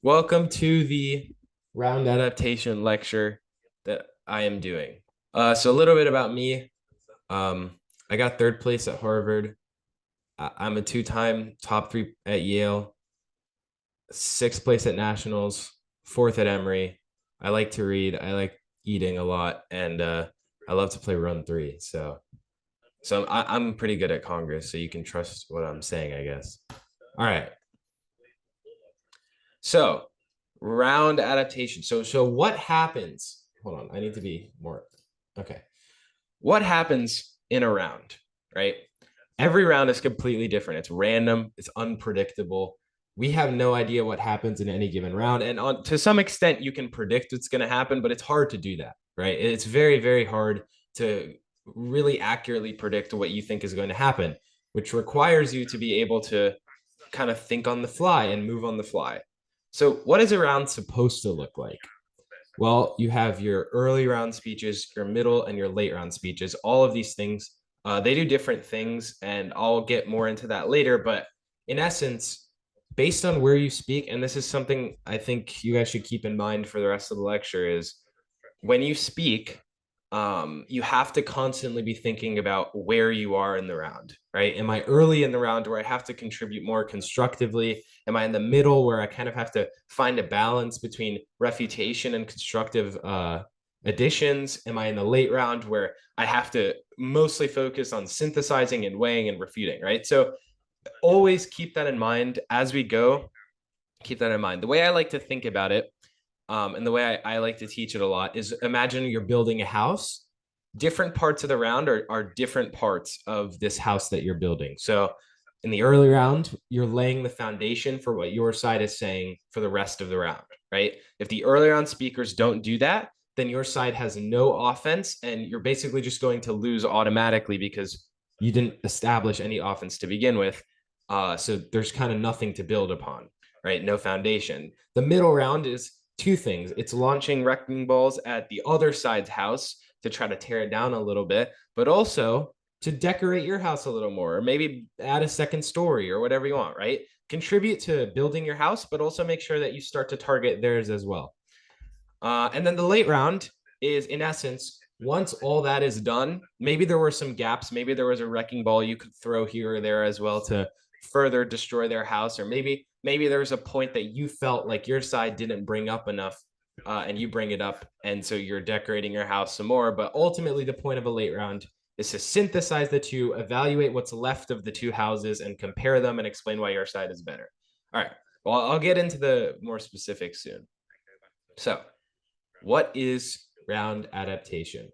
Welcome to the round adaptation lecture that I am doing. So a little bit about me. I got third place at Harvard. I'm a two-time top three at Yale, sixth place at nationals, fourth at Emory. I like to read. I like eating a lot, and I love to play Run Three. So I'm pretty good at Congress. So you can trust what I'm saying, I guess. All right. So round adaptation. So what happens? Hold on, I need to be more okay. What happens in a round, right? Every round is completely different. It's random, it's unpredictable. We have no idea what happens in any given round. And to some extent, you can predict what's going to happen, but it's hard to do that, right? It's very, very hard to really accurately predict what you think is going to happen, which requires you to be able to kind of think on the fly and move on the fly. So, what is a round supposed to look like? Well, you have your early round speeches, your middle, and your late round speeches. All of these things, they do different things, and I'll get more into that later. But in essence, based on where you speak, and this is something I think you guys should keep in mind for the rest of the lecture, is when you speak, you have to constantly be thinking about where you are in the round, right? Am I early in the round where I have to contribute more constructively? Am I in the middle where I kind of have to find a balance between refutation and constructive additions? Am I in the late round where I have to mostly focus on synthesizing and weighing and refuting, right? So always keep that in mind as we go. Keep that in mind. The way I like to think about it and the way I like to teach it a lot is imagine you're building a house. Different parts of the round are different parts of this house that you're building. So in the early round, you're laying the foundation for what your side is saying for the rest of the round, right? If the early round speakers don't do that, then your side has no offense and you're basically just going to lose automatically because you didn't establish any offense to begin with. So there's kind of nothing to build upon, right? No foundation. The middle round is two things. It's launching wrecking balls at the other side's house to try to tear it down a little bit, but also to decorate your house a little more, or maybe add a second story or whatever you want, right? Contribute to building your house, but also make sure that you start to target theirs as well. And then the late round is, in essence, once all that is done, maybe there were some gaps. Maybe there was a wrecking ball you could throw here or there as well to further destroy their house, or maybe there was a point that you felt like your side didn't bring up enough, and you bring it up, and so you're decorating your house some more. But ultimately, the point of a late round is to synthesize the two, evaluate what's left of the two houses, and compare them and explain why your side is better. All right. Well, I'll get into the more specifics soon. So, what is round adaptation?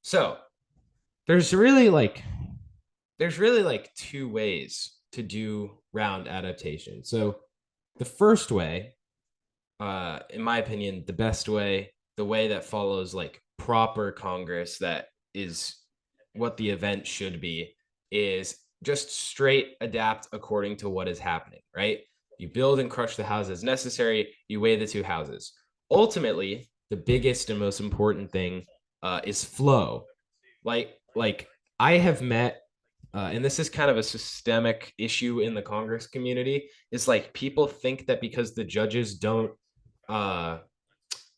So there's really like two ways to do round adaptation. So the first way, in my opinion, the best way, the way that follows like proper Congress, that is what the event should be, is just straight adapt according to what is happening, right? You build and crush the houses necessary, you weigh the two houses. Ultimately, the biggest and most important thing is flow. Like I have met, and this is kind of a systemic issue in the Congress community, is like people think that because the judges uh,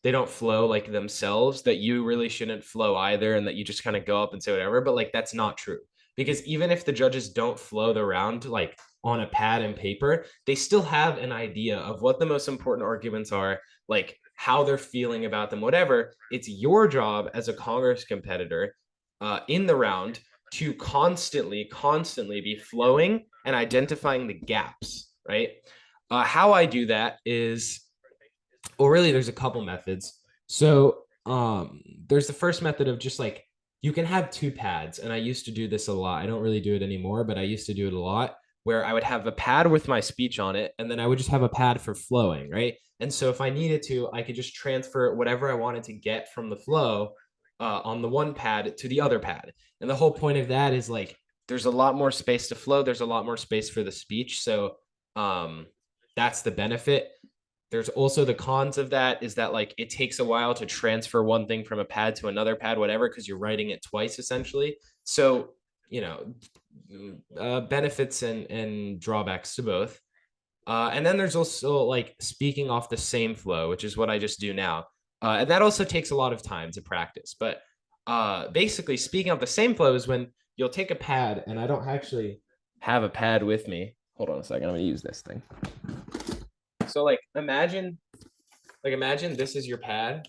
they don't flow like themselves, that you really shouldn't flow either, and that you just kind of go up and say whatever. But like that's not true, because even if the judges don't flow the round like on a pad and paper, they still have an idea of what the most important arguments are, like how they're feeling about them, whatever. It's your job as a Congress competitor in the round to constantly be flowing and identifying the gaps, right? How I do that is, well, really, there's a couple methods. So there's the first method of just like you can have two pads, and I used to do this a lot. I don't really do it anymore, but I used to do it a lot, where I would have a pad with my speech on it, and then I would just have a pad for flowing, right? And so if I needed to, I could just transfer whatever I wanted to get from the flow on the one pad to the other pad. And the whole point of that is like there's a lot more space to flow. There's a lot more space for the speech. So um, that's the benefit. There's also the cons of that, is that like it takes a while to transfer one thing from a pad to another pad, whatever, because you're writing it twice essentially. So, benefits and drawbacks to both. And then there's also like speaking off the same flow, which is what I just do now. And that also takes a lot of time to practice. But basically, speaking off the same flow is when you'll take a pad, and I don't actually have a pad with me. Hold on a second. I'm going to use this thing. So imagine this is your pad.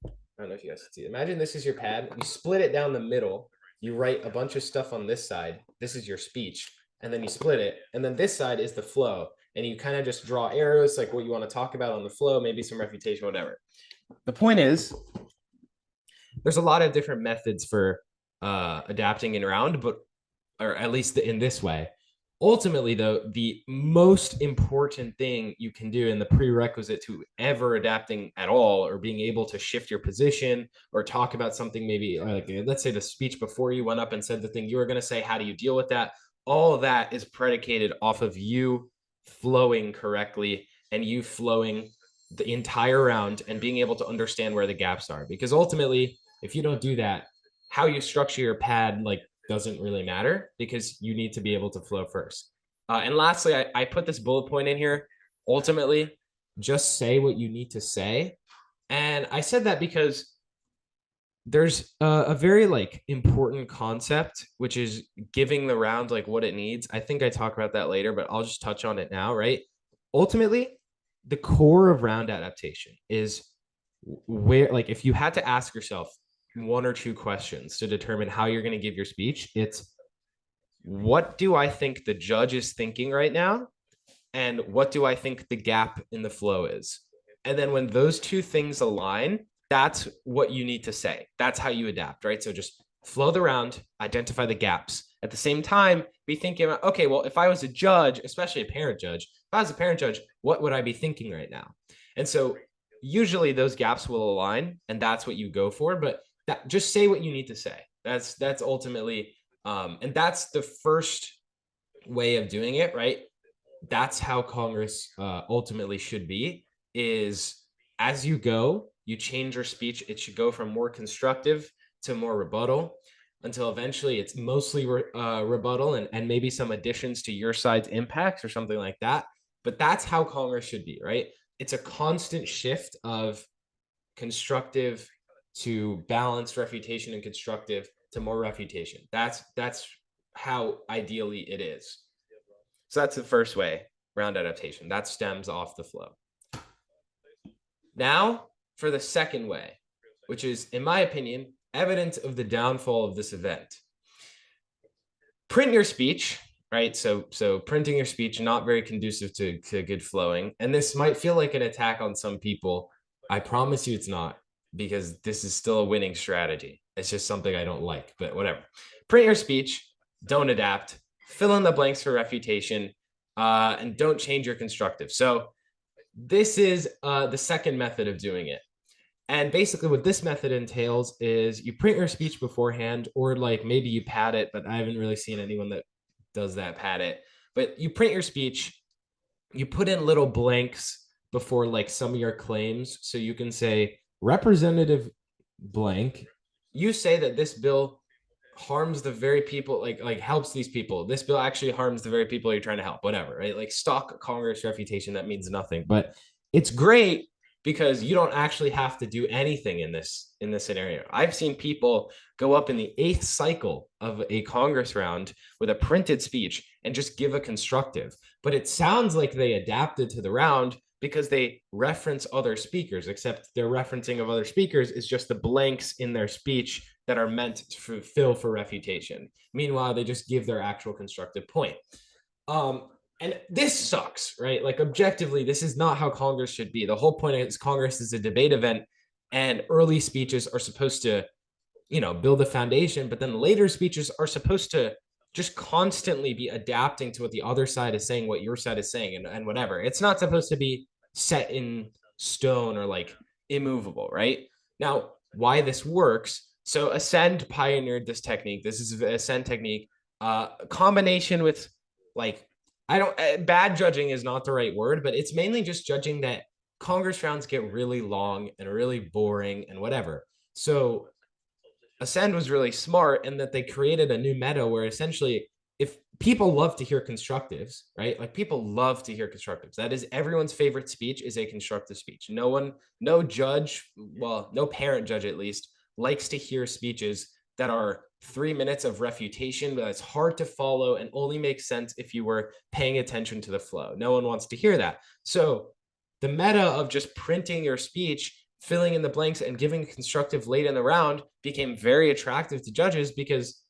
I don't know if you guys can see it. Imagine this is your pad. You split it down the middle. You write a bunch of stuff on this side. This is your speech. And then you split it. And then this side is the flow. And you kind of just draw arrows, like what you want to talk about on the flow, maybe some refutation, whatever. The point is, there's a lot of different methods for adapting in round, but or at least in this way. Ultimately, though, the most important thing you can do, and the prerequisite to ever adapting at all, or being able to shift your position or talk about something, maybe like let's say the speech before you went up and said the thing you were going to say, how do you deal with that? All of that is predicated off of you flowing correctly and you flowing the entire round and being able to understand where the gaps are. Because ultimately, if you don't do that, how you structure your pad like doesn't really matter because you need to be able to flow first. And lastly, I put this bullet point in here. Ultimately, just say what you need to say. And I said that because there's a very like important concept, which is giving the round like what it needs. I think I talk about that later, but I'll just touch on it now, right? Ultimately, the core of round adaptation is where, like, if you had to ask yourself one or two questions to determine how you're going to give your speech, it's what do I think the judge is thinking right now? And what do I think the gap in the flow is? And then when those two things align, that's what you need to say. That's how you adapt, right? So just flow the round, identify the gaps. At the same time, be thinking about, okay, well, if I was a judge, especially a parent judge, if I was a parent judge, what would I be thinking right now? And so usually those gaps will align and that's what you go for, but that, just say what you need to say. That's ultimately, and that's the first way of doing it, right? That's how Congress ultimately should be, is as you go, you change your speech. It should go from more constructive to more rebuttal until eventually it's mostly rebuttal and maybe some additions to your side's impacts or something like that. But that's how Congress should be, right? It's a constant shift of constructive to balanced refutation and constructive to more refutation. That's how ideally it is. So that's the first way, round adaptation. That stems off the flow. Now for the second way, which is, in my opinion, evidence of the downfall of this event. Print your speech, right? So printing your speech, not very conducive to good flowing. And this might feel like an attack on some people. I promise you it's not, because this is still a winning strategy. It's just something I don't like, but whatever. Print your speech, don't adapt, fill in the blanks for refutation, and don't change your constructive. So this is the second method of doing it. And basically what this method entails is you print your speech beforehand, or like maybe you pad it, but I haven't really seen anyone that does that, pad it. But you print your speech, you put in little blanks before like some of your claims. So you can say Representative blank, you say that this bill harms the very people, like helps these people. This bill actually harms the very people you're trying to help, whatever, right? Like stock Congress refutation, that means nothing, but it's great because you don't actually have to do anything in this scenario. I've seen people go up in the 8th cycle of a Congress round with a printed speech and just give a constructive, but it sounds like they adapted to the round because they reference other speakers, except their referencing of other speakers is just the blanks in their speech that are meant to fill for refutation. Meanwhile, they just give their actual constructive point. And this sucks, right? Like objectively, this is not how Congress should be. The whole point is Congress is a debate event, and early speeches are supposed to, build a foundation, but then later speeches are supposed to just constantly be adapting to what the other side is saying, what your side is saying, and whatever. It's not supposed to be set in stone or like immovable, right? Now, why this works. So Ascend pioneered this technique. This is Ascend technique, combination with like, bad judging is not the right word, but it's mainly just judging that Congress rounds get really long and really boring and whatever. So Ascend was really smart in that they created a new meta where essentially if people love to hear constructives, right? Like people love to hear constructives. That is everyone's favorite speech is a constructive speech. No judge, well, no parent judge at least, likes to hear speeches that are 3 minutes of refutation, but it's hard to follow and only makes sense if you were paying attention to the flow. No one wants to hear that. So the meta of just printing your speech, filling in the blanks, and giving constructive late in the round became very attractive to judges because,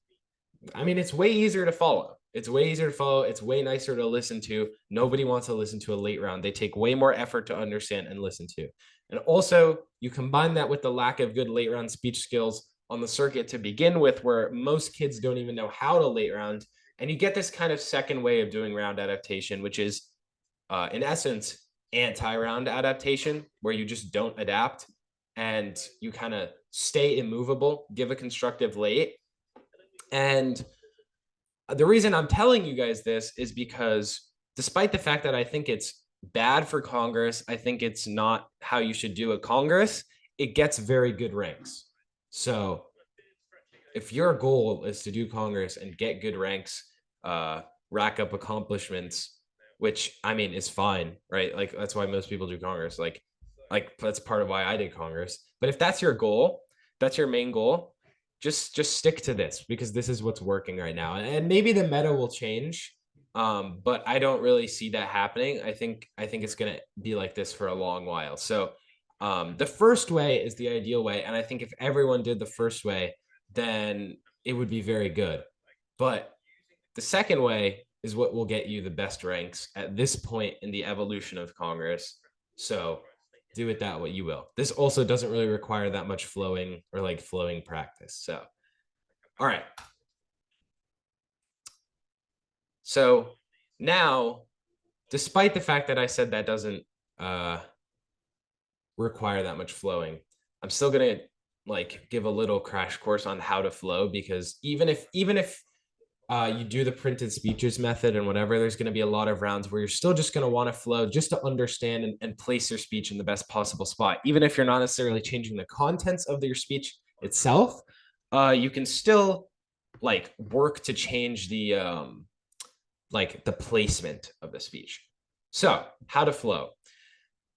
I mean, it's way easier to follow. It's way easier to follow. It's way nicer to listen to. Nobody wants to listen to a late round. They take way more effort to understand and listen to. And also, you combine that with the lack of good late round speech skills on the circuit to begin with, where most kids don't even know how to late round. And you get this kind of second way of doing round adaptation, which is, in essence, anti-round adaptation, where you just don't adapt and you kind of stay immovable, give a constructive late. And the reason I'm telling you guys this is because despite the fact that I think it's bad for Congress, I think it's not how you should do a Congress, it gets very good ranks. So if your goal is to do Congress and get good ranks, rack up accomplishments, which I mean is fine, right? Like that's why most people do Congress. Like that's part of why I did Congress. But if that's your goal, that's your main goal, just stick to this because this is what's working right now. And maybe the meta will change. But I don't really see that happening. I think it's gonna be like this for a long while. So the first way is the ideal way. And I think if everyone did the first way, then it would be very good. But the second way is what will get you the best ranks at this point in the evolution of Congress. So do it that way you will. This also doesn't really require that much flowing or like flowing practice. So, all right. So now, despite the fact that I said that doesn't require that much flowing, I'm still gonna like give a little crash course on how to flow because even if you do the printed speeches method and whatever, there's going to be a lot of rounds where you're still just going to want to flow just to understand and place your speech in the best possible spot. Even if you're not necessarily changing the contents of your speech itself, you can still like work to change the like the placement of the speech. So how to flow.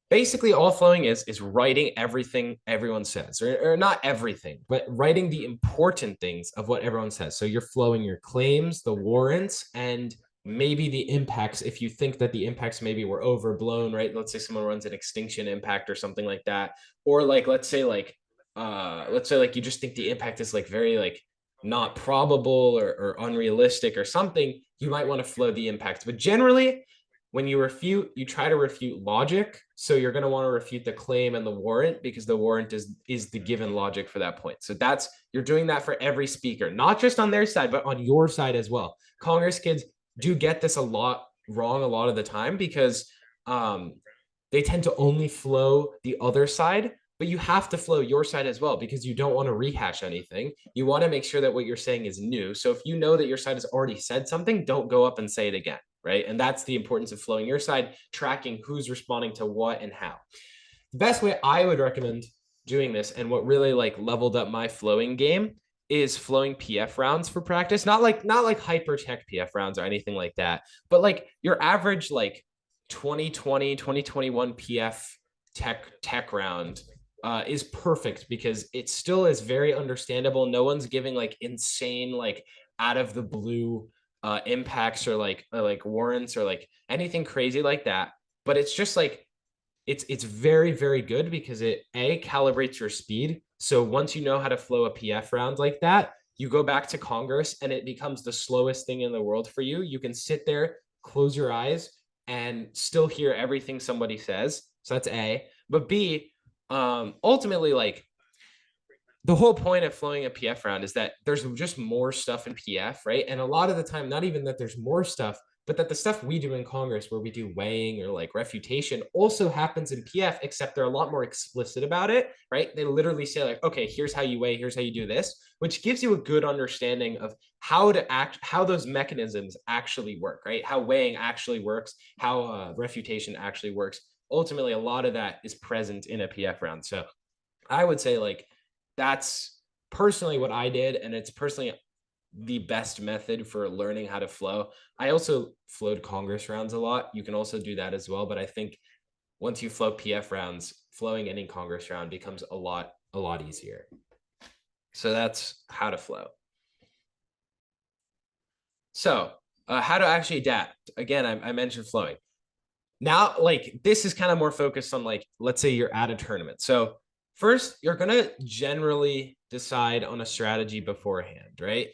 Basically all flowing is writing everything everyone says, or not everything, but writing the important things of what everyone says. So you're flowing your claims, the warrants, and maybe the impacts if you think that the impacts maybe were overblown, right? Let's say someone runs an extinction impact or something like that, or like let's say like you just think the impact is like very like not probable or unrealistic or something. You might want to flow the impacts, but generally when you refute, you try to refute logic. So you're going to want to refute the claim and the warrant because the warrant is the given logic for that point. So that's, you're doing that for every speaker, not just on their side, but on your side as well. Congress kids do get this a lot wrong a lot of the time because they tend to only flow the other side, but you have to flow your side as well because you don't want to rehash anything. You want to make sure that what you're saying is new. So if you know that your side has already said something, don't go up and say it again. Right. And that's the importance of flowing your side, tracking who's responding to what and how. The best way I would recommend doing this and what really like leveled up my flowing game is flowing PF rounds for practice. Not like hyper tech PF rounds or anything like that, but like your average like 2020, 2021 PF tech round is perfect because it still is very understandable. No one's giving like insane, like out of the blue impacts or like warrants or like anything crazy like that. But it's just like it's very, very good because it calibrates your speed. So once you know how to flow a PF round like that, you go back to Congress and it becomes the slowest thing in the world for you. You can sit there, close your eyes, and still hear everything somebody says. So that's A. But B, ultimately, like the whole point of flowing a PF round is that there's just more stuff in PF, right? And a lot of the time, not even that there's more stuff, but that the stuff we do in Congress where we do weighing or like refutation also happens in PF, except they're a lot more explicit about it, right? They literally say like, okay, here's how you weigh, here's how you do this, which gives you a good understanding of how to act, how those mechanisms actually work, right? How weighing actually works, how refutation actually works. Ultimately, a lot of that is present in a PF round. So I would say like, that's personally what I did. And it's personally the best method for learning how to flow. I also flowed Congress rounds a lot. You can also do that as well. But I think once you flow PF rounds, flowing any Congress round becomes a lot easier. So that's how to flow. So how to actually adapt. Again, I mentioned flowing. Now, like this is kind of more focused on like, let's say you're at a tournament. So first, you're going to generally decide on a strategy beforehand, right?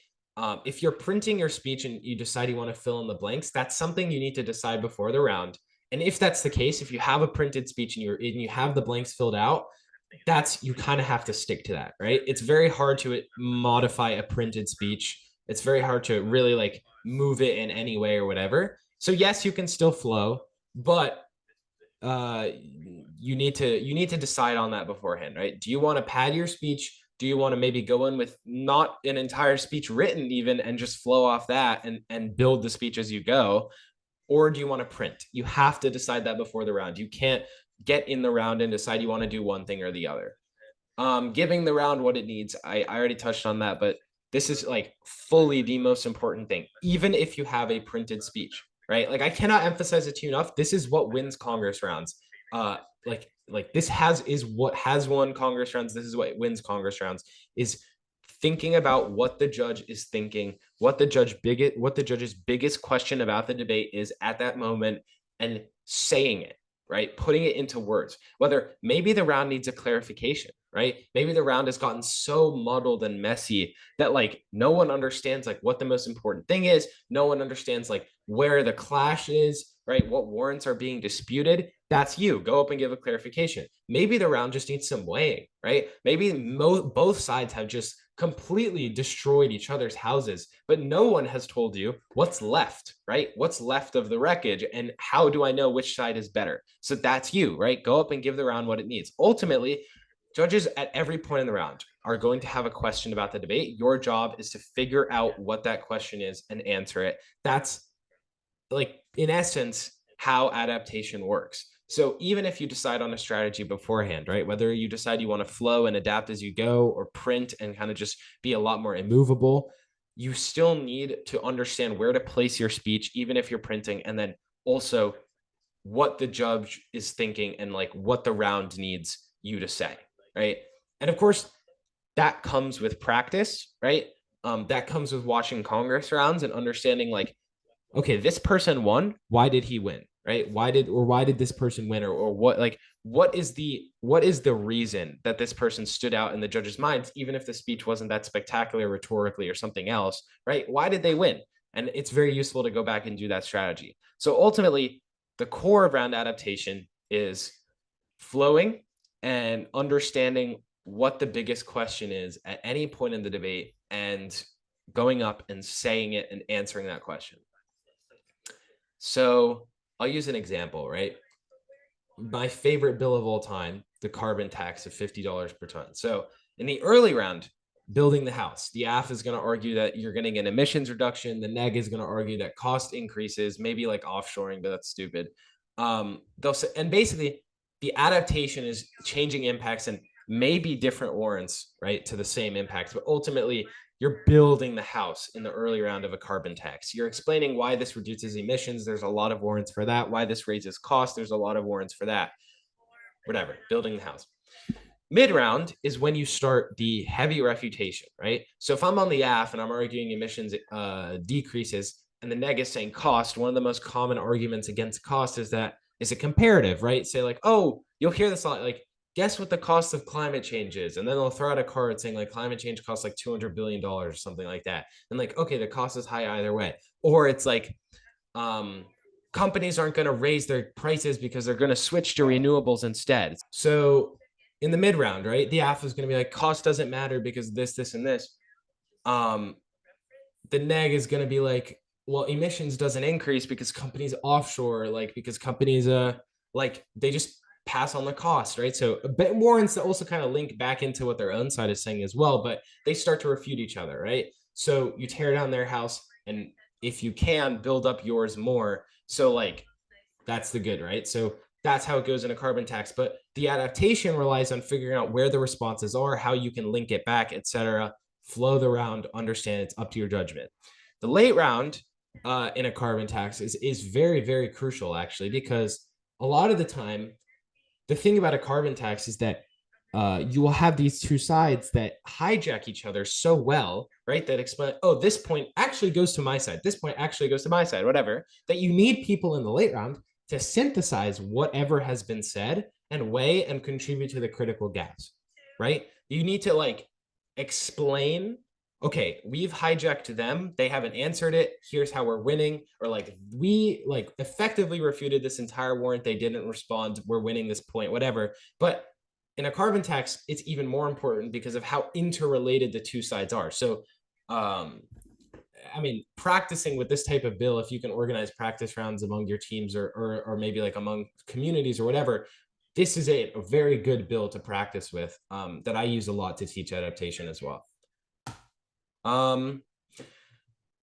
If you're printing your speech and you decide you want to fill in the blanks, that's something you need to decide before the round. And if that's the case, if you have a printed speech and you have the blanks filled out, that's you kind of have to stick to that, right? It's very hard to modify a printed speech. It's very hard to really like move it in any way or whatever. So yes, you can still flow, but you need to decide on that beforehand, right? Do you want to pad your speech? Do you want to maybe go in with not an entire speech written even and just flow off that and build the speech as you go? Or do you want to print? You have to decide that before the round. You can't get in the round and decide you want to do one thing or the other. Giving the round what it needs. I already touched on that, but this is like fully the most important thing, even if you have a printed speech, right? Like I cannot emphasize it to you enough. This is what wins Congress rounds. Like this is what has won Congress rounds. This is what wins Congress rounds is thinking about what the judge is thinking, what the judge's biggest question about the debate is at that moment, and saying it, right? Putting it into words, whether maybe the round needs a clarification, right? Maybe the round has gotten so muddled and messy that like no one understands like what the most important thing is. No one understands like where the clash is, right? What warrants are being disputed. That's you. Go up and give a clarification. Maybe the round just needs some weighing, right? Maybe both sides have just completely destroyed each other's houses, but no one has told you what's left, right? What's left of the wreckage and how do I know which side is better? So that's you, right? Go up and give the round what it needs. Ultimately, judges at every point in the round are going to have a question about the debate. Your job is to figure out what that question is and answer it. That's like, in essence, how adaptation works. So even if you decide on a strategy beforehand, right, whether you decide you want to flow and adapt as you go or print and kind of just be a lot more immovable, you still need to understand where to place your speech, even if you're printing, and then also what the judge is thinking and like what the round needs you to say, right? And of course, that comes with practice, right? That comes with watching Congress rounds and understanding like, okay, this person won. Why did he win? Right? Why did this person win? Or what is the reason that this person stood out in the judge's minds, even if the speech wasn't that spectacular rhetorically or something else, right? Why did they win? And it's very useful to go back and do that strategy. So ultimately, the core of round adaptation is flowing and understanding what the biggest question is at any point in the debate and going up and saying it and answering that question. So I'll use an example, right? My favorite bill of all time, the carbon tax of $50 per ton. So in the early round, building the house, the AF is going to argue that you're getting an emissions reduction. The neg is going to argue that cost increases, maybe like offshoring, but that's stupid. They'll say, and basically the adaptation is changing impacts and maybe different warrants, right, to the same impacts, but ultimately you're building the house in the early round of a carbon tax. You're explaining why this reduces emissions. There's a lot of warrants for that. Why this raises costs. There's a lot of warrants for that. Whatever, building the house. Mid round is when you start the heavy refutation, right? So if I'm on the AF and I'm arguing emissions decreases and the neg is saying cost, one of the most common arguments against cost is that is a comparative, right? Say like, oh, you'll hear this a lot, like, guess what the cost of climate change is, and then they'll throw out a card saying like climate change costs like $200 billion or something like that, and like, okay, the cost is high either way. Or it's like companies aren't going to raise their prices because they're going to switch to renewables instead. So in the mid round, right, the AF is going to be like, cost doesn't matter because this and this. The neg is going to be like, well, emissions doesn't increase because companies offshore, like because companies like they just pass on the cost, right? So but warrants that also kind of link back into what their own side is saying as well, but they start to refute each other, right? So you tear down their house and if you can build up yours more. So like that's the good, right? So that's how it goes in a carbon tax. But the adaptation relies on figuring out where the responses are, how you can link it back, etc. flow the round, understand it's up to your judgment. The late round in a carbon tax is very, very crucial, actually, because a lot of the time, the thing about a carbon tax is that you will have these two sides that hijack each other so well, right? That explain, oh, this point actually goes to my side. This point actually goes to my side, whatever. That you need people in the late round to synthesize whatever has been said and weigh and contribute to the critical gaps, right? You need to like explain, okay, we've hijacked them. They haven't answered it. Here's how we're winning. Or like, we like effectively refuted this entire warrant. They didn't respond. We're winning this point, whatever. But in a carbon tax, it's even more important because of how interrelated the two sides are. So, I mean, practicing with this type of bill, if you can organize practice rounds among your teams or maybe like among communities or whatever, this is a very good bill to practice with that I use a lot to teach adaptation as well. And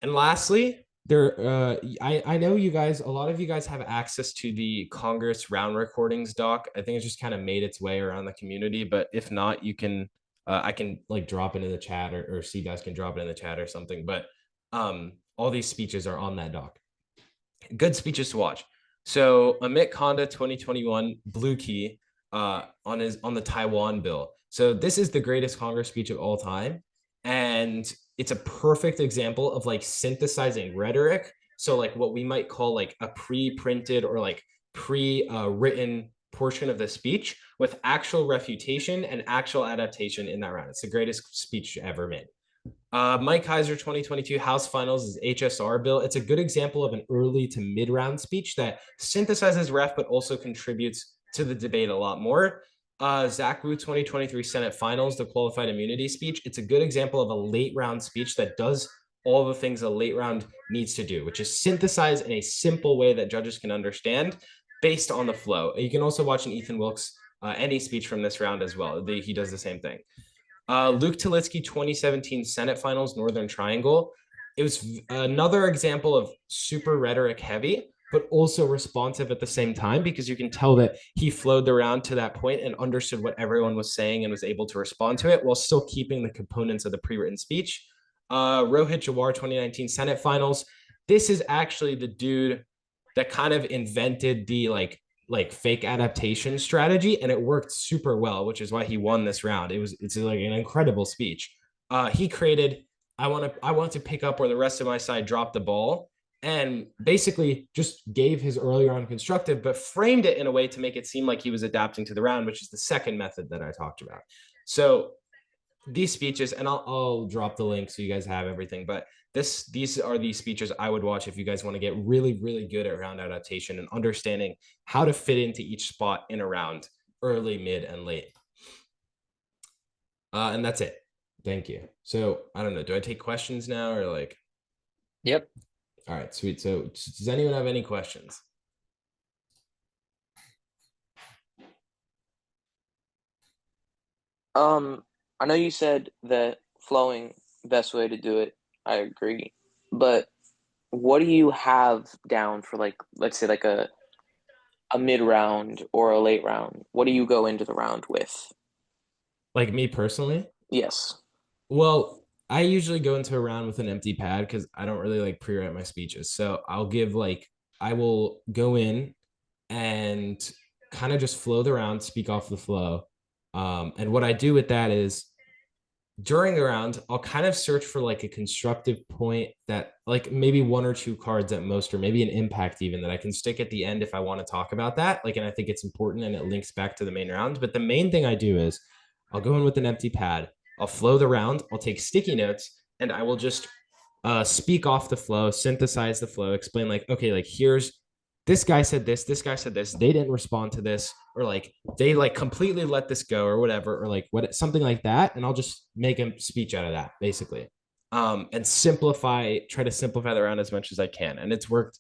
lastly, I know you guys, a lot of you guys have access to the Congress round recordings doc. I think it's just kind of made its way around the community, but if not, you can I can like drop it in the chat or see guys can drop it in the chat or something. But all these speeches are on that doc. Good speeches to watch. So Amit Kanda 2021 Blue Key on the Taiwan bill. So this is the greatest Congress speech of all time. And it's a perfect example of like synthesizing rhetoric. So like what we might call like a pre-printed or like pre-written portion of the speech with actual refutation and actual adaptation in that round. It's the greatest speech ever made. Mike Kaiser 2022 House Finals is HSR bill. It's a good example of an early to mid-round speech that synthesizes ref but also contributes to the debate a lot more. Zach Wu 2023 Senate Finals, the qualified immunity speech. It's a good example of a late round speech that does all the things a late round needs to do, which is synthesize in a simple way that judges can understand based on the flow. You can also watch an Ethan Wilkes any speech from this round as well. He does the same thing. Luke Tilitsky 2017 Senate Finals, Northern Triangle. It was another example of super rhetoric heavy, but also responsive at the same time, because you can tell that he flowed around to that point and understood what everyone was saying and was able to respond to it while still keeping the components of the pre-written speech. Rohit Jawar 2019 Senate Finals. This is actually the dude that kind of invented the like fake adaptation strategy, and it worked super well, which is why he won this round. It's like an incredible speech. He created I want to pick up where the rest of my side dropped the ball, and basically just gave his earlier on constructive, but framed it in a way to make it seem like he was adapting to the round, which is the second method that I talked about. So these speeches, and I'll drop the link so you guys have everything, but these are the speeches I would watch if you guys want to get really, really good at round adaptation and understanding how to fit into each spot in a round, early, mid, and late. And that's it. Thank you. So I don't know. Do I take questions now or like? Yep. All right, sweet. So does anyone have any questions? I know you said that flowing, best way to do it. I agree. But what do you have down for, like, let's say like a mid round or a late round? What do you go into the round with? Like me personally? Yes. Well, I usually go into a round with an empty pad because I don't really like pre-write my speeches. So I will go in and kind of just flow the round, speak off the flow. And what I do with that is during the round, I'll kind of search for like a constructive point that like maybe one or two cards at most, or maybe an impact even that I can stick at the end if I want to talk about that. Like, and I think it's important and it links back to the main round. But the main thing I do is I'll go in with an empty pad. I'll flow the round. I'll take sticky notes and I will just speak off the flow, synthesize the flow, explain like, okay, like here's this guy said this guy said this, they didn't respond to this, or like they like completely let this go or whatever, or like what something like that, and I'll just make a speech out of that basically. And try to simplify the round as much as I can, and it's worked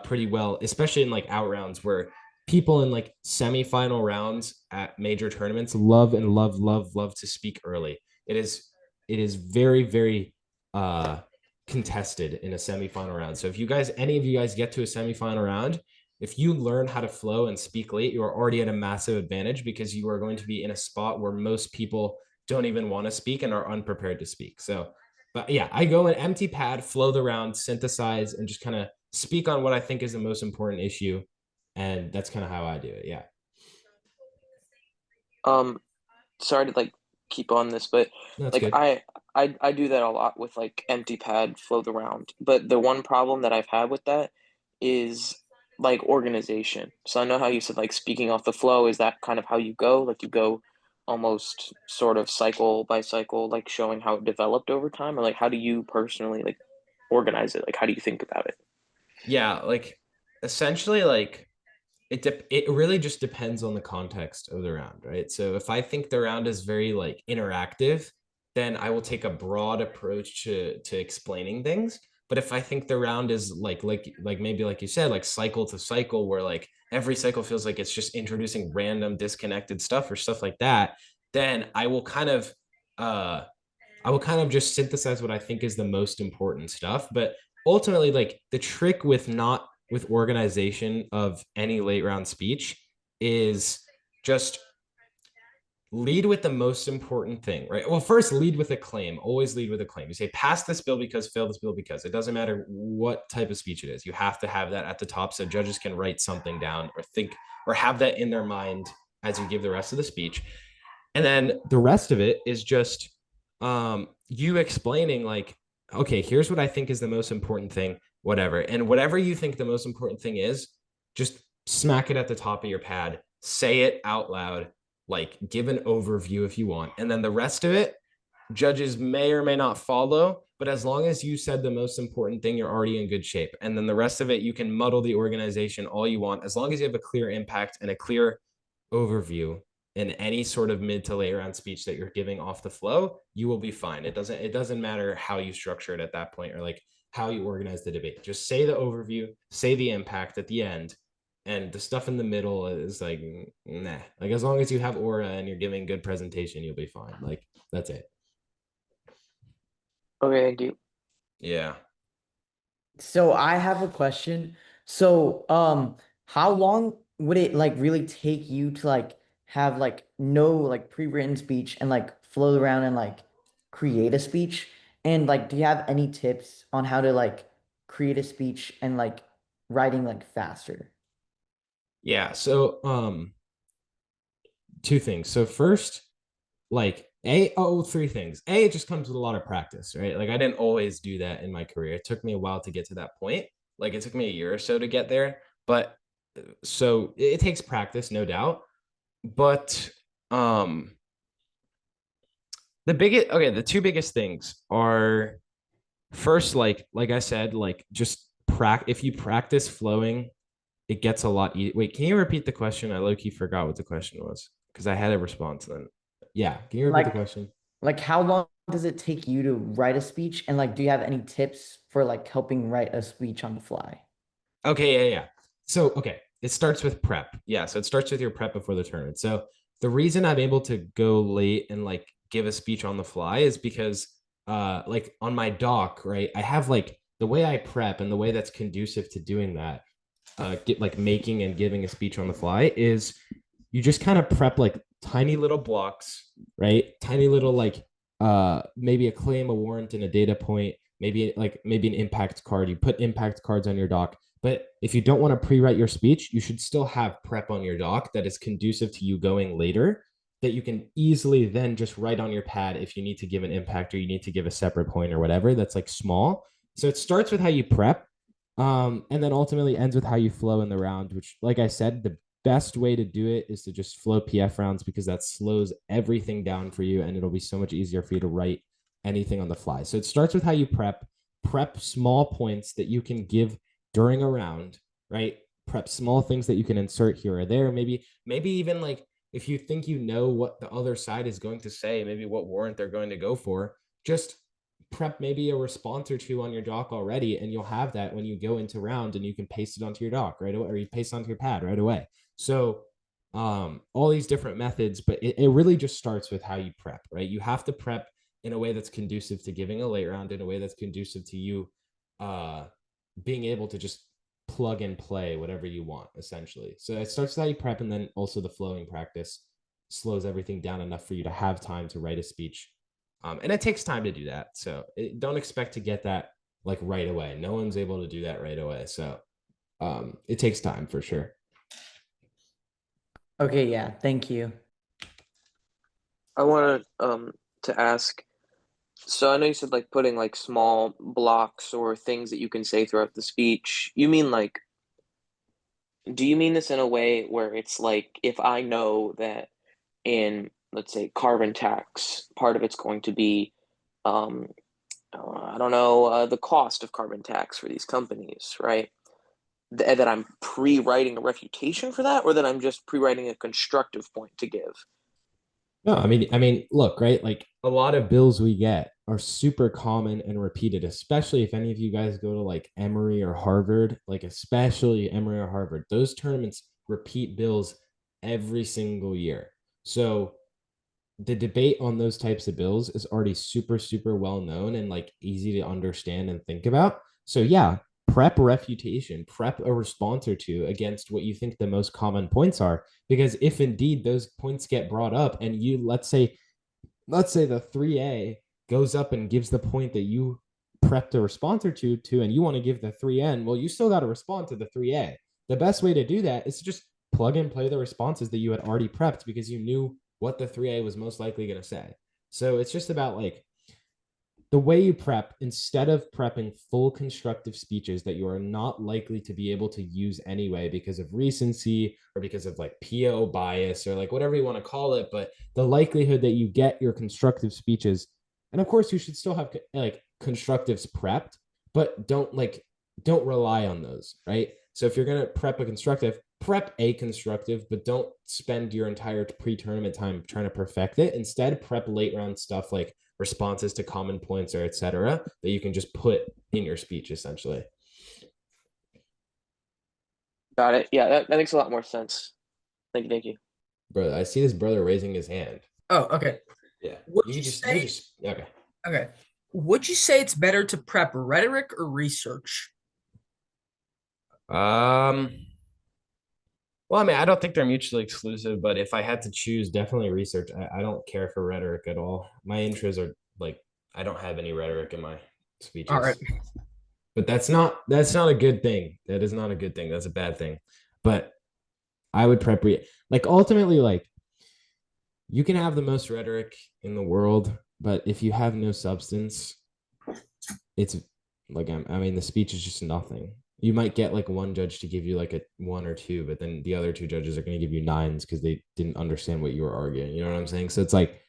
pretty well, especially in like out rounds where people in like semifinal rounds at major tournaments love and love to speak early. It is very, very contested in a semifinal round. So if any of you guys get to a semifinal round, if you learn how to flow and speak late, you are already at a massive advantage because you are going to be in a spot where most people don't even want to speak and are unprepared to speak. So, but yeah, I go an empty pad, flow the round, synthesize, and just kind of speak on what I think is the most important issue. And that's kind of how I do it. Yeah. Um, Sorry to like keep on this, but No, that's like good. I do that a lot with like empty pad float around. But the one problem that I've had with that is like organization. So I know how you said like speaking off the flow, is that kind of how you go? Like you go almost sort of cycle by cycle, like showing how it developed over time, or like how do you personally like organize it? Like how do you think about it? Yeah. Like essentially, like it really just depends on the context of the round, right? So if I think the round is very like interactive, then I will take a broad approach to explaining things. But if I think the round is like maybe like you said, like cycle to cycle, where like every cycle feels like it's just introducing random disconnected stuff or stuff like that, then uh I will kind of just synthesize what I think is the most important stuff. But ultimately, like the trick with not with organization of any late round speech is just lead with the most important thing, right? Well, first lead with a claim. Always lead with a claim. You say pass this bill because, fail this bill because. It doesn't matter what type of speech it is. You have to have that at the top so judges can write something down or think or have that in their mind as you give the rest of the speech. And then the rest of it is just you explaining like, okay, here's what I think is the most important thing, whatever. And whatever you think the most important thing is, just smack it at the top of your pad, say it out loud, like give an overview if you want. And then the rest of it, judges may or may not follow, but as long as you said the most important thing, you're already in good shape. And then the rest of it, you can muddle the organization all you want. As long as you have a clear impact and a clear overview in any sort of mid to late round speech that you're giving off the flow, you will be fine. It doesn't matter how you structure it at that point or like how you organize the debate. Just say the overview, say the impact at the end, and the stuff in the middle is like nah. Like as long as you have aura and you're giving good presentation, you'll be fine. Like that's it. Okay, thank you. Yeah. So I have a question. So, how long would it like really take you to like have like no like pre-written speech and like float around and like create a speech? And like, do you have any tips on how to like create a speech and like writing like faster? Yeah. So two things. So first, like three things. It just comes with a lot of practice, right? Like I didn't always do that in my career. It took me a while to get to that point. Like it took me a year or so to get there. But so it takes practice, no doubt. But um the two biggest things are first, like I said, like just if you practice flowing, it gets a lot easier. Wait, can you repeat the question? I low key forgot what the question was because I had a response then. Yeah, can you repeat the Like, question? like how long does it take you to write a speech? And like, do you have any tips for like helping write a speech on the fly? Okay, yeah. So, okay, it starts with prep. Yeah, so it starts with your prep before the tournament. So, the reason I'm able to go late and like give a speech on the fly is because like on my doc, right? I have like the way I prep and the way that's conducive to doing that, get like making and giving a speech on the fly is you just kind of prep like tiny little blocks, right? Tiny little like maybe a claim, a warrant, and a data point, maybe an impact card. You put impact cards on your doc. But if you don't want to pre-write your speech, you should still have prep on your doc that is conducive to you going later that you can easily then just write on your pad if you need to give an impact or you need to give a separate point or whatever that's like small. So it starts with how you prep, and then ultimately ends with how you flow in the round, which, like I said, the best way to do it is to just flow PF rounds because that slows everything down for you and it'll be so much easier for you to write anything on the fly. So it starts with how you prep small points that you can give during a round, right? Prep small things that you can insert here or there. Maybe even like if you think you know what the other side is going to say, maybe what warrant they're going to go for, just prep maybe a response or two on your doc already, and you'll have that when you go into round and you can paste it onto your doc right away, or you paste it onto your pad right away. So all these different methods, but it really just starts with how you prep, right? You have to prep in a way that's conducive to giving a late round, in a way that's conducive to you uh being able to just plug and play whatever you want, essentially. So it starts with how you prep and then also the flowing practice. slows everything down enough for you to have time to write a speech. And it takes time to do that. So don't expect to get that like right away. No one's able to do that right away. So it takes time for sure. Okay, yeah, thank you. I want to ask. So I know you said like putting like small blocks or things that you can say throughout the speech. You mean like, do you mean this in a way where it's like if I know that in, let's say, carbon tax, part of it's going to be, um, I don't know, the cost of carbon tax for these companies, right? That I'm pre-writing a refutation for that, or that I'm just pre-writing a constructive point to give. No, I mean, look, right? Like a lot of bills we get are super common and repeated, especially if any of you guys go to like Emory or Harvard, like especially Emory or Harvard. Those tournaments repeat bills every single year. So the debate on those types of bills is already super, super well known and like easy to understand and think about. So yeah, prep a refutation, prep a response or two against what you think the most common points are. Because if indeed those points get brought up and you let's say the 3A goes up and gives the point that you prepped a response or two to, and you want to give the 3N, well, you still got to respond to the 3A. The best way to do that is to just plug and play the responses that you had already prepped because you knew what the 3A was most likely going to say. So it's just about like the way you prep, instead of prepping full constructive speeches that you are not likely to be able to use anyway because of recency or because of like PO bias or like whatever you want to call it, but the likelihood that you get your constructive speeches, and of course you should still have like constructives prepped, but don't rely on those, right? So if you're going to prep a constructive, prep a constructive, but don't spend your entire pre-tournament time trying to perfect it. Instead, prep late round stuff like responses to common points or etc. that you can just put in your speech essentially. Got it. Yeah, that makes a lot more sense. Thank you. Thank you. Brother, I see this brother raising his hand. Oh, okay. Yeah. Would You you just say you just okay. okay? Would you say it's better to prep rhetoric or research? Um well, I mean, I don't think they're mutually exclusive, but if I had to choose, definitely research. I don't care for rhetoric at all. My intros are like I don't have any rhetoric in my All right. speeches. But that's not a good thing. That is not a good thing. That's a bad thing. But I would prep like ultimately like you can have the most rhetoric in the world, but if you have no substance, it's like I mean the speech is just nothing. You might get like one judge to give you like a one or two, but then the other two judges are going to give you nines because they didn't understand what you were arguing. You know what I'm saying? So it's like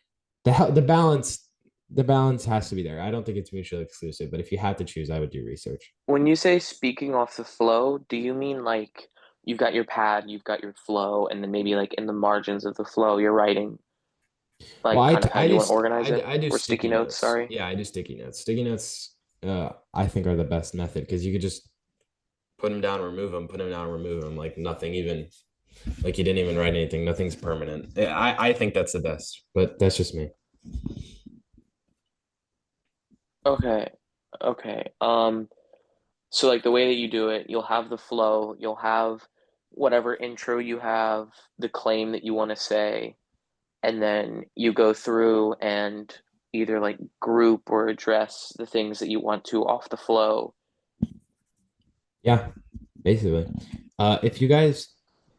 the balance has to be there. I don't think it's mutually exclusive, but if you had to choose, I would do research. When you say speaking off the flow, do you mean like you've got your pad, you've got your flow, and then maybe like in the margins of the flow, you're writing Well, like kind of how I you want to just organize it, I do or sticky sticky notes? notes. Sorry. Yeah, I do sticky notes. Sticky notes, I think are the best method because you could just put them down, remove them, put them down, remove them, like nothing even, like you didn't even write anything. Nothing's permanent. I think that's the best, but that's just me. Okay. Okay. So like the way that you do it, you'll have the flow, you'll have whatever intro you have, the claim that you want to say, and then you go through and either like group or address the things that you want to off the flow. Yeah, basically. If you guys,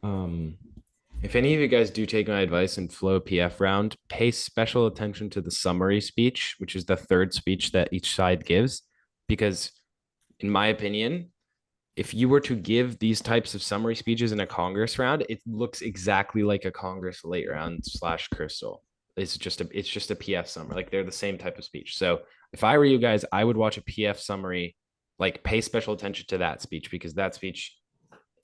if any of you guys do take my advice and flow PF round, pay special attention to the summary speech, which is the third speech that each side gives, because in my opinion, if you were to give these types of summary speeches in a Congress round, it looks exactly like a Congress late round slash crystal. It's just a PF summary. Like they're the same type of speech. So if I were you guys, I would watch a PF summary, like pay special attention to that speech because that speech,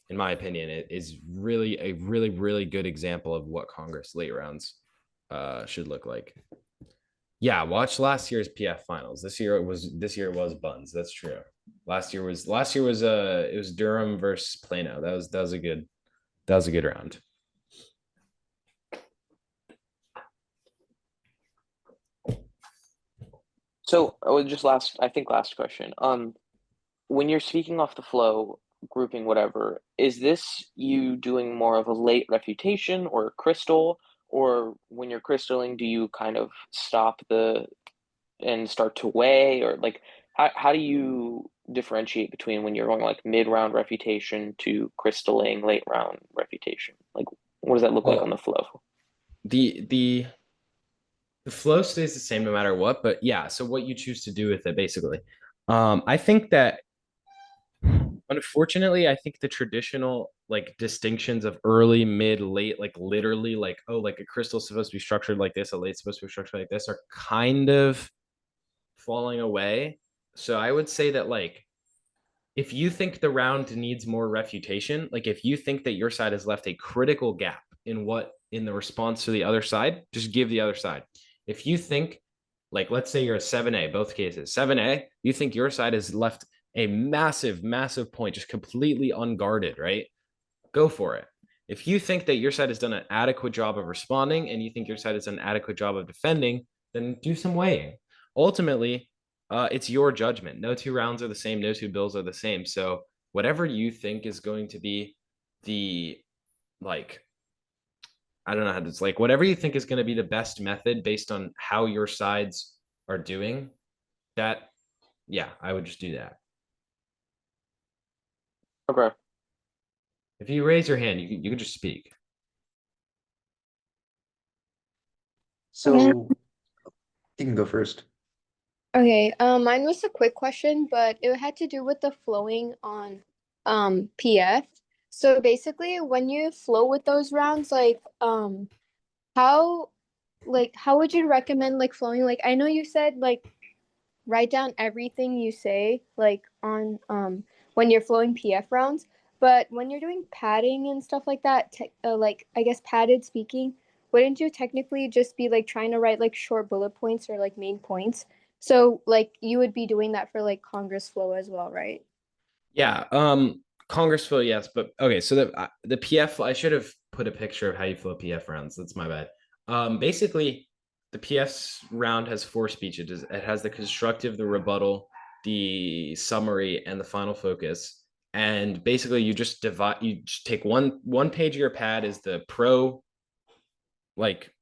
in my opinion, it is really a really, really good example of what Congress late rounds should look like. Yeah, watch last year's PF finals. This year it was Buns. That's true. Last year was it was Durham versus Plano. That was a good round. So, just I think last question. When you're speaking off the flow, grouping whatever, is this you doing more of a late refutation or a crystal, or when you're crystalling, do you kind of stop and start to weigh, or like how do you differentiate between when you're going like mid round refutation to crystalling late round refutation? Like, what does that look like on Well, the flow? the flow stays the same no matter what, but yeah, so what you choose to do with it basically. I think that unfortunately, I think the traditional like distinctions of early, mid, late, like literally like, oh, like a crystal's supposed to be structured like this, a late's supposed to be structured like this, are kind of falling away. So I would say that like if you think the round needs more refutation, like if you think that your side has left a critical gap in the response to the other side, just give the other side. If you think, like, let's say you're a 7A, both cases, 7A, you think your side has left a massive, massive point, just completely unguarded, right? Go for it. If you think that your side has done an adequate job of responding and you think your side has done an adequate job of defending, then do some weighing. Ultimately, it's your judgment. No two rounds are the same. No two bills are the same. So whatever you think is going to be the like, I don't know how to, it's like whatever you think is going to be the best method based on how your sides are doing, that, yeah, I would just do that. Okay. If you raise your hand, you can just speak. So you can go first. Okay, mine was a quick question, but it had to do with the flowing on PF. So basically when you flow with those rounds, how how would you recommend like flowing? Like I know you said like write down everything you say like on when you're flowing PF rounds, but when you're doing padding and stuff like that, like I guess padded speaking, wouldn't you technically just be like trying to write like short bullet points or like main points? So like you would be doing that for like Congress flow as well, right? Yeah, Congressville, yes, but okay. So the PF, I should have put a picture of how you flow PF rounds. That's my bad. Basically, the PF's round has four speeches. It has the constructive, the rebuttal, the summary, and the final focus. And basically, you just divide. You just take one page of your pad is the pro, like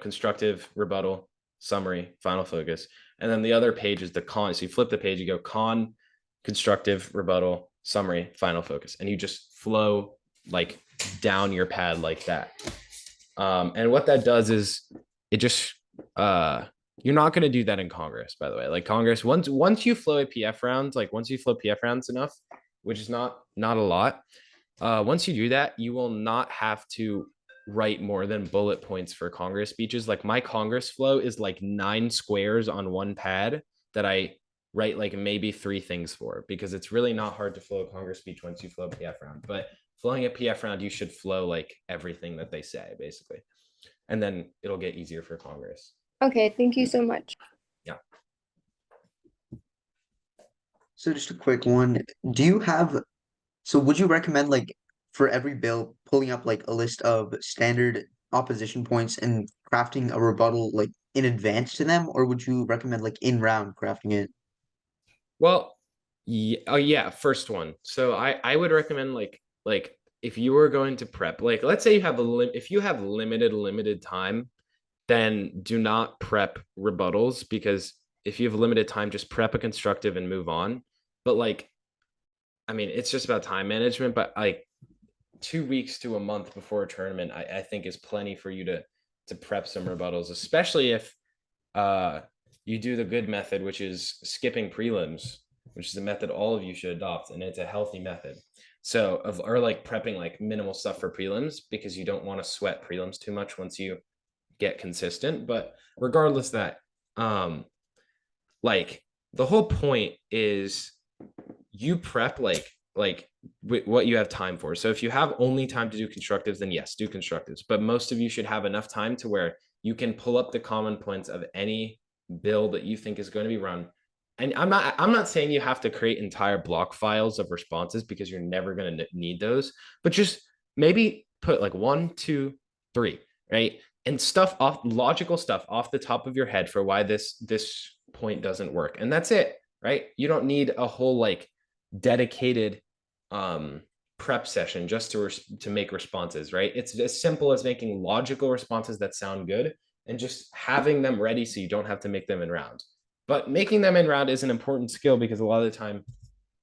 constructive, rebuttal, summary, final focus, and then the other page is the con. So you flip the page, you go con, constructive, rebuttal, summary, final focus, and you just flow like down your pad like that. And what that does is it just you're not going to do that in Congress, by the way. Like Congress, once you flow a PF round, like once you flow PF rounds enough, which is not a lot, once you do that, you will not have to write more than bullet points for Congress speeches. Like my Congress flow is like 9 squares on one pad that I write like maybe 3 things for, because it's really not hard to flow a Congress speech once you flow a PF round. But flowing a PF round, you should flow like everything that they say, basically. And then it'll get easier for Congress. Okay, thank you so much. Yeah. So just a quick one. So would you recommend like for every bill pulling up like a list of standard opposition points and crafting a rebuttal like in advance to them, or would you recommend like in round crafting it? Well, yeah, oh yeah, first one. So I would recommend like if you were going to prep, like let's say you have if you have limited time, then do not prep rebuttals, because if you have limited time, just prep a constructive and move on. But like, I mean, it's just about time management, but like 2 weeks to a month before a tournament, I think is plenty for you to prep some rebuttals, especially if you do the good method, which is skipping prelims, which is a method all of you should adopt, and it's a healthy method. So or like prepping like minimal stuff for prelims, because you don't want to sweat prelims too much once you get consistent. But regardless that, like the whole point is you prep like what you have time for. So if you have only time to do constructives, then yes, do constructives. But most of you should have enough time to where you can pull up the common points of any bill that you think is going to be run. And I'm not saying you have to create entire block files of responses, because you're never going to need those, but just maybe put like 1, 2, 3, right? And stuff off, logical stuff off the top of your head for why this point doesn't work. And that's it, right? You don't need a whole like dedicated prep session just to make responses, right? It's as simple as making logical responses that sound good and just having them ready so you don't have to make them in round. But making them in round is an important skill because a lot of the time,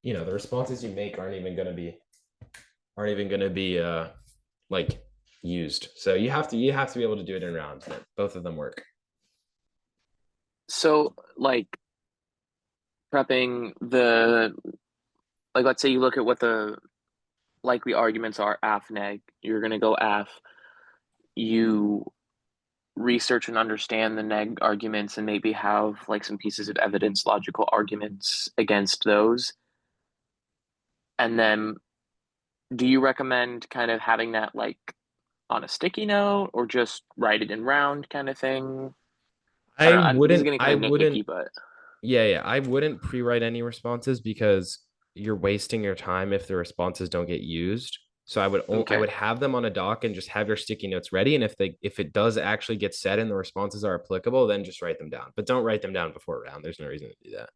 the responses you make aren't even going to be like used. So you have to be able to do it in rounds. Both of them work. So like prepping let's say you look at what the likely arguments are, AF neg, you're going to go AF. You research and understand the neg arguments and maybe have like some pieces of evidence, logical arguments against those. And then do you recommend kind of having that like on a sticky note or just write it in round kind of thing? This is getting kind of nitpicky, but yeah, I wouldn't pre-write any responses because you're wasting your time if the responses don't get used. So I would have them on a doc and just have your sticky notes ready. And if it does actually get said and the responses are applicable, then just write them down. But don't write them down before round. There's no reason to do that.